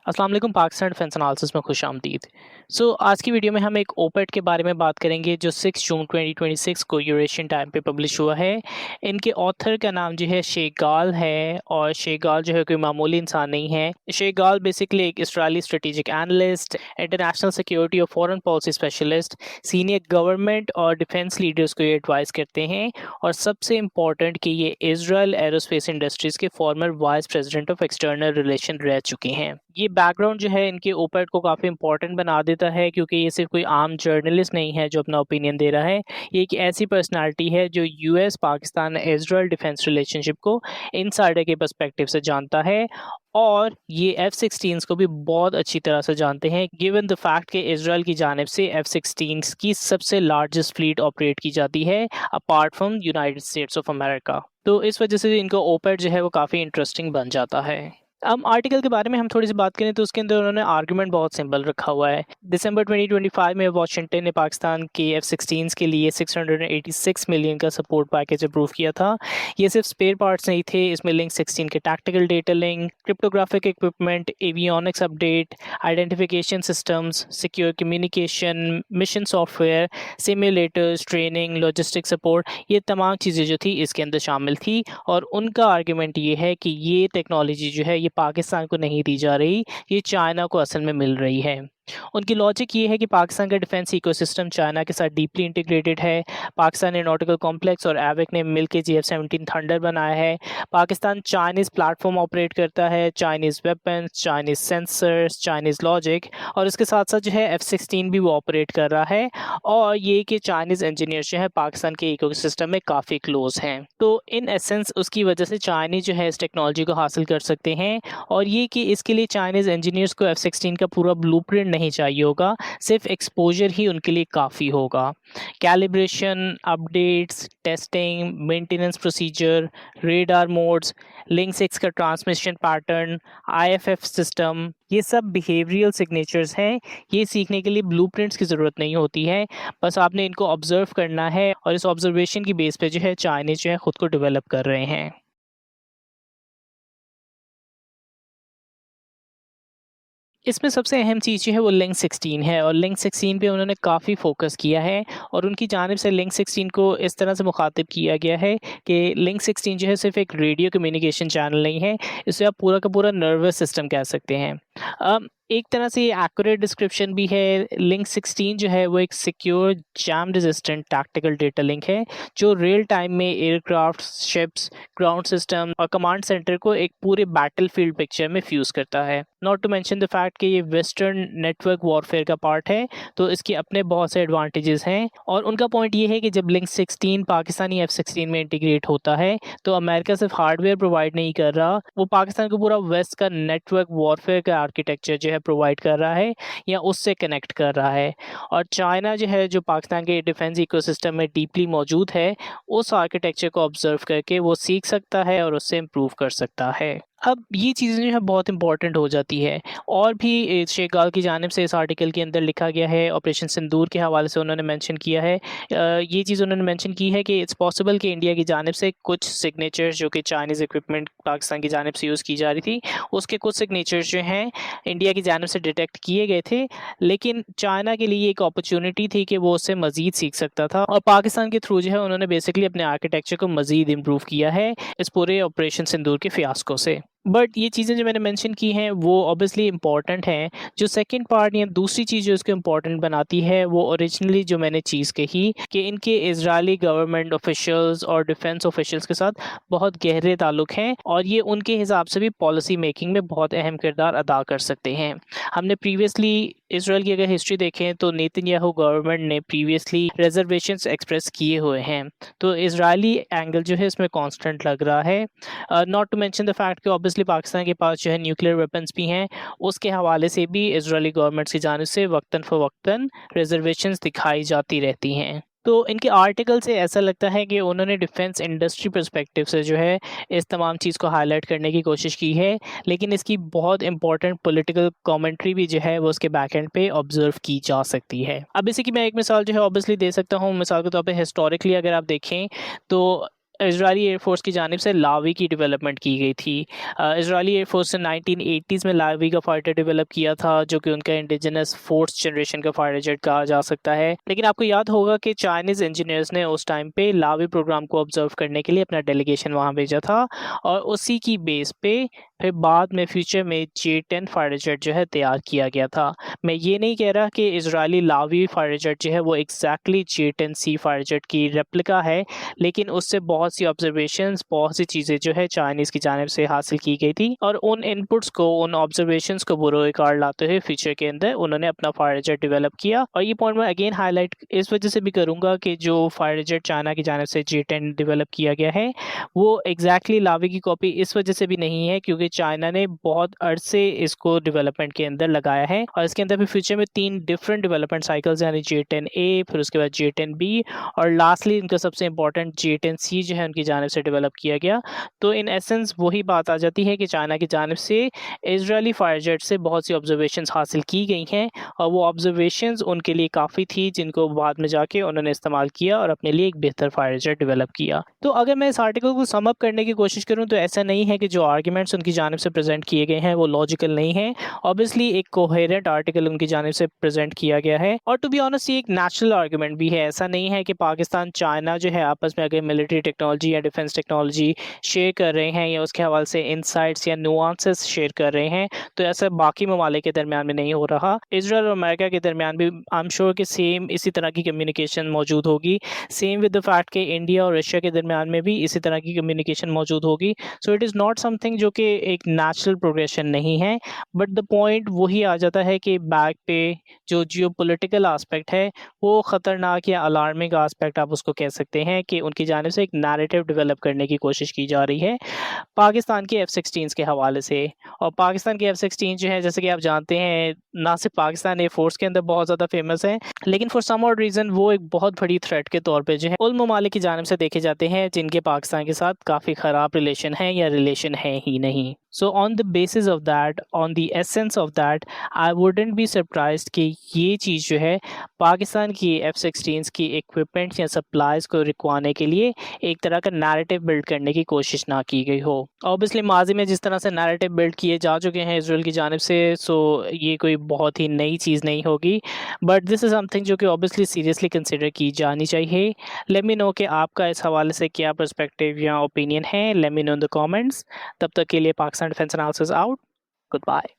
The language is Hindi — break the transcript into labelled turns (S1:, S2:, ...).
S1: अस्सलाम वालेकुम। पाकिस्तान डिफेंस एनालिसिस में खुशामदीद। आज की वीडियो में हम एक ओपेट के बारे में बात करेंगे जो 6 जून 2026 को यूरेशियन टाइम पे पब्लिश हुआ है। इनके ऑथर का नाम जो है शेगाल है, और शेगाल जो है कोई मामूली इंसान नहीं है। शेगाल बेसिकली एक Israeli strategic analyst, international security और foreign policy specialist, senior government और डिफेंस लीडर्स को ये एडवाइस करते हैं। और सबसे इम्पोर्टेंट कि ये इजराइल एरोस्पेस इंडस्ट्रीज़ के farmer vice president of external relation रह चुके हैं। ये बैकग्राउंड जो है इनके ऊपर को काफ़ी इंपॉर्टेंट बना देता है, क्योंकि ये सिर्फ कोई आम जर्नलिस्ट नहीं है जो अपना ओपिनियन दे रहा है। ये एक ऐसी पर्सनालिटी है जो US Pakistan Israel defence relationship को इनसाइडर के पर्सपेक्टिव से जानता है, और ये F-16 को भी बहुत अच्छी तरह से जानते हैं, गिवन द फैक्ट कि इजराइल की जानिब से F-16 की सबसे लार्जेस्ट फ्लीट ऑपरेट की जाती है apart from United states of America. तो इस वजह से इनका ओपेट जो है वो काफ़ी इंटरेस्टिंग बन जाता है। अब आर्टिकल के बारे में हम थोड़ी सी बात करें तो उसके अंदर उन्होंने आर्गुमेंट बहुत सिंपल रखा हुआ है। दिसंबर 2025 में वाशिंगटन ने पाकिस्तान के F-16 के लिए 686 मिलियन का सपोर्ट पैकेज अप्रूव किया था। ये सिर्फ स्पेयर पार्ट्स नहीं थे, इसमें लिंक 16 के tactical data link, cryptographic equipment, avionics update, identification systems, secure communication, mission software, simulators, training, logistic support, ये तमाम चीज़ें जो थी इसके अंदर शामिल थी। और उनका आर्गुमेंट ये है कि ये टेक्नोलॉजी जो है ये पाकिस्तान को नहीं दी जा रही, ये चाइना को असल में मिल रही है। उनकी लॉजिक ये है कि पाकिस्तान का डिफेंस इकोसिस्टम चाइना के साथ डीपली इंटीग्रेटेड है। पाकिस्तान एरोनॉटिकल कॉम्प्लेक्स और एविक ने मिलकर GF-17 थंडर बनाया है। पाकिस्तान चाइनीज़ प्लेटफॉर्म ऑपरेट करता है, Chinese weapons, Chinese sensors, Chinese logic, और इसके साथ साथ जो है F-16 भी वो ऑपरेट कर रहा है। और ये कि चाइनीज़ इंजीनियर्स जो है पाकिस्तान के इकोसिस्टम में काफ़ी क्लोज हैं। तो इन एसेंस उसकी वजह से चाइनीज़ जो है इस टेक्नोलॉजी को हासिल कर सकते हैं। और ये कि इसके लिए चाइनीज़ इंजीनियर्स को F-16 का पूरा ब्लूप्रिंट नहीं चाहिए होगा, सिर्फ एक्सपोजर ही उनके लिए काफ़ी होगा। Calibration, updates, testing, maintenance procedure, radar modes, link 6 का ट्रांसमिशन पैटर्न, IFF सिस्टम, ये सब बिहेवियरल सिग्नेचर्स हैं। ये सीखने के लिए ब्लूप्रिंट्स की ज़रूरत नहीं होती है, बस आपने इनको ऑब्जर्व करना है, और इस ऑब्जर्वेशन की बेस पे जो है चाइनीज़ जो है ख़ुद को डेवलप कर रहे हैं। इसमें सबसे अहम चीज़ जो है वो लिंक 16 है, और लिंक 16 पे उन्होंने काफ़ी फ़ोकस किया है। और उनकी जानिब से लिंक 16 को इस तरह से मुखातिब किया गया है कि लिंक 16 जो है सिर्फ एक रेडियो कम्युनिकेशन चैनल नहीं है, इसे आप पूरा का पूरा नर्वस सिस्टम कह सकते हैं। एक तरह से ये एक्यूरेट डिस्क्रिप्शन भी है। लिंक 16 जो है वो एक secure jam resistant tactical data link है, जो रियल टाइम में एयरक्राफ्ट, शिप्स, ग्राउंड सिस्टम और कमांड सेंटर को एक पूरे बैटलफील्ड पिक्चर में फ्यूज़ करता है। Not to mention the fact कि ये वेस्टर्न नेटवर्क वॉरफेयर का पार्ट है, तो इसके अपने बहुत से एडवांटेजेस हैं। और उनका पॉइंट ये है कि जब लिंक 16 पाकिस्तानी F-16 में इंटीग्रेट होता है, तो अमेरिका सिर्फ हार्डवेयर प्रोवाइड नहीं कर रहा, वो पाकिस्तान को पूरा वेस्ट का नेटवर्क वॉरफेयर का आर्किटेक्चर जो है प्रोवाइड कर रहा है, या उससे कनेक्ट कर रहा है। और चाइना जो है, जो पाकिस्तान के डिफेंस इकोसिस्टम में डीपली मौजूद है, उस आर्किटेक्चर को ऑब्जर्व करके वो सीख सकता है और उससे इम्प्रूव कर सकता है। अब ये चीज़ें जो है बहुत इंपॉर्टेंट हो जाती है। और भी शेगाल की जानिब से इस आर्टिकल के अंदर लिखा गया है, ऑपरेशन सिंदूर के हवाले से उन्होंने मेंशन किया है। ये चीज़ उन्होंने मेंशन की है कि इट्स पॉसिबल कि इंडिया की जानिब से कुछ सिग्नेचर्स जो कि चाइनीज़ इक्विपमेंट पाकिस्तान की जानिब से यूज़ की जा रही थी, उसके कुछ सिग्नेचर्स जो हैं इंडिया की जानिब से डिटेक्ट किए गए थे। लेकिन चाइना के लिए एक अपॉर्चुनिटी थी कि वो उससे मज़ीद सीख सकता था, और पाकिस्तान के थ्रू जो है उन्होंने बेसिकली अपने आर्किटेक्चर को मज़ीद इम्प्रूव किया है इस पूरे ऑपरेशन सिंदूर के फियास्को से। बट ये चीज़ें जो मैंने मेंशन की हैं वो ऑब्वियसली इंपॉर्टेंट हैं। जो सेकंड पार्ट या दूसरी चीज़ जो इसको इम्पोर्टेंट बनाती है, वो ओरिजिनली जो मैंने चीज़ कही कि इनके इजरायली गवर्नमेंट ऑफिशियल्स और डिफेंस ऑफिशियल्स के साथ बहुत गहरे ताल्लुक हैं, और ये उनके हिसाब से भी पॉलिसी मेकिंग में बहुत अहम किरदार अदा कर सकते हैं। हमने प्रीवियसली इसराइल की अगर हिस्ट्री देखें तो नेतन्याहू गवर्नमेंट ने प्रीवियसली रिजर्वेशंस एक्सप्रेस किए हुए हैं, तो इजरायली एंगल जो है इसमें कांस्टेंट लग रहा है। Not to mention the fact कि ऑब्वियसली पाकिस्तान के पास जो है न्यूक्लियर वेपन्स भी हैं, उसके हवाले से भी इजरायली गवर्नमेंट की जानिब से वक्तन फ़वक्तन रिजर्वेशंस दिखाई जाती रहती हैं। तो इनके आर्टिकल से ऐसा लगता है कि उन्होंने डिफेंस इंडस्ट्री पर्सपेक्टिव से जो है इस तमाम चीज़ को हाईलाइट करने की कोशिश की है, लेकिन इसकी बहुत इंपॉर्टेंट पॉलिटिकल कमेंट्री भी जो है वो उसके बैक एंड पे ऑब्जर्व की जा सकती है। अब इसी की मैं एक मिसाल जो है ऑब्वियसली दे सकता हूँ। मिसाल के तौर पे हिस्टोरिकली अगर आप देखें तो इजरायली एयरफोर्स की जानिब से लावी की डेवलपमेंट की गई थी। इजरायली एयरफोर्स ने 1980s में लावी का फाइटर डेवलप किया था, जो कि उनका इंडिजिनस फोर्थ जनरेशन का फाइटर जेट कहा जा सकता है। लेकिन आपको याद होगा कि चाइनीज़ इंजीनियर्स ने उस टाइम पे लावी प्रोग्राम को ऑब्जर्व करने के लिए अपना डेलीगेशन वहाँ भेजा था, और उसी की बेस पे फिर बाद में फ्यूचर में J-10 फाइटर जेट जो है तैयार किया गया था। मैं ये नहीं कह रहा कि इजरायली लावी फाइटर जेट जो है वो एग्जैक्टली J-10C फाइटर जेट की रेप्लिका है, लेकिन उससे बहुत सी ऑब्जर्वेशंस, बहुत सी चीज़ें जो है चाइनीज़ की जानिब से हासिल की गई थी, और उन इनपुट्स को, उन ऑब्जर्वेशंस को बुरोकार लाते हुए फ्यूचर के अंदर उन्होंने अपना फाइटर जेट डेवलप किया। और ये पॉइंट मैं अगेन हाईलाइट इस वजह से भी करूँगा कि जो फाइटर जेट चाइना की जानिब से J-10 डेवलप किया गया है वो एग्जैक्टली लावी की कॉपी इस वजह से भी नहीं है, क्योंकि चाइना ने बहुत अरसे इसको डेवलपमेंट के अंदर लगाया है, और इसके अंदर भी फ्यूचर में 3 डिफरेंट डेवलपमेंट साइकिल्स यानी J-10A, फिर उसके बाद J-10B, और लास्टली इनका सबसे इंपॉर्टेंट J-10C जो है उनकी जानिब से डेवलप किया गया। तो इन एसेंस वही बात आ जाती है कि चाइना की जानिब से इजरायली फाइटर जेट से बहुत सी ऑब्जर्वेशंस हासिल की गई हैं, और वो ऑब्जर्वेशंस उनके लिए काफ़ी थी, जिनको बाद में जाके उन्होंने इस्तेमाल किया और अपने लिए एक बेहतर फाइटर जेट डेवलप किया। तो अगर मैं इस आर्टिकल को सम अप करने की कोशिश करूँ तो ऐसा नहीं है कि जो आर्ग्यूमेंट्स उनकी जानिब से प्रेजेंट किए गए हैं वो लॉजिकल नहीं है। ऑब्वियसली एक कोहेरेंट आर्टिकल उनकी जानिब से प्रेजेंट किया गया है, और टू बी ऑनेस्ट ये एक नेचुरल आर्गूमेंट भी है। ऐसा नहीं है कि पाकिस्तान चाइना जो है आपस में अगर मिलिट्री टेक्नोलॉजी या डिफेंस टेक्नोलॉजी शेयर कर रहे हैं या उसके हवाले से इनसाइट्स या नुआंसेस शेयर कर रहे हैं, तो ऐसा बाकी ममालिक के दरमियान में नहीं हो रहा। इजराइल और अमेरिका के दरमियान भी आई एम श्योर कि सेम इसी तरह की कम्युनिकेशन मौजूद होगी। सेम विद द फैक्ट कि इंडिया और रशिया के दरमियान में भी इसी तरह की कम्युनिकेशन मौजूद होगी। So it is not something जो कि एक नेचुरल प्रोग्रेशन नहीं है, बट द पॉइंट वही आ जाता है कि बैक पे जो जियोपॉलिटिकल आस्पेक्ट है वो ख़तरनाक या अलार्मिंग आस्पेक्ट आप उसको कह सकते हैं कि उनकी जानिब से एक नैरेटिव डेवलप करने की कोशिश की जा रही है पाकिस्तान के F-16 के हवाले से। और पाकिस्तान के F-16 जो है, जैसे कि आप जानते हैं, ना सिर्फ पाकिस्तान एयरफोर्स के अंदर बहुत ज़्यादा फेमस है, लेकिन फॉर सम ऑड रीज़न वो एक बहुत बड़ी थ्रेट के तौर पे जो है उन ममालिक की जानिब से देखे जाते हैं जिनके पाकिस्तान के साथ काफ़ी ख़राब रिलेशन है या रिलेशन है ही नहीं। So on the basis of that, on the essence of that, I wouldn't be surprised कि ये चीज़ जो है पाकिस्तान की F-16 की इक्विपमेंट्स या सप्लाईज़ को रुकवाने के लिए एक तरह का नैरेटिव बिल्ड करने की कोशिश ना की गई हो। ऑब्वियसली माजी में जिस तरह से नैरेटिव बिल्ड किए जा चुके हैं इसराइल की जानिब से, सो ये कोई बहुत ही नई चीज़ नहीं होगी, बट दिस इज़ समथिंग जो कि ऑब्वियसली सीरियसली कंसिडर की जानी चाहिए। लेट मी नो कि आपका इस हवाले से क्या पर्सपेक्टिव या ओपिनियन है। Let me know in the comments. तब तक के लिए Pakistan defence analysis out. Good bye.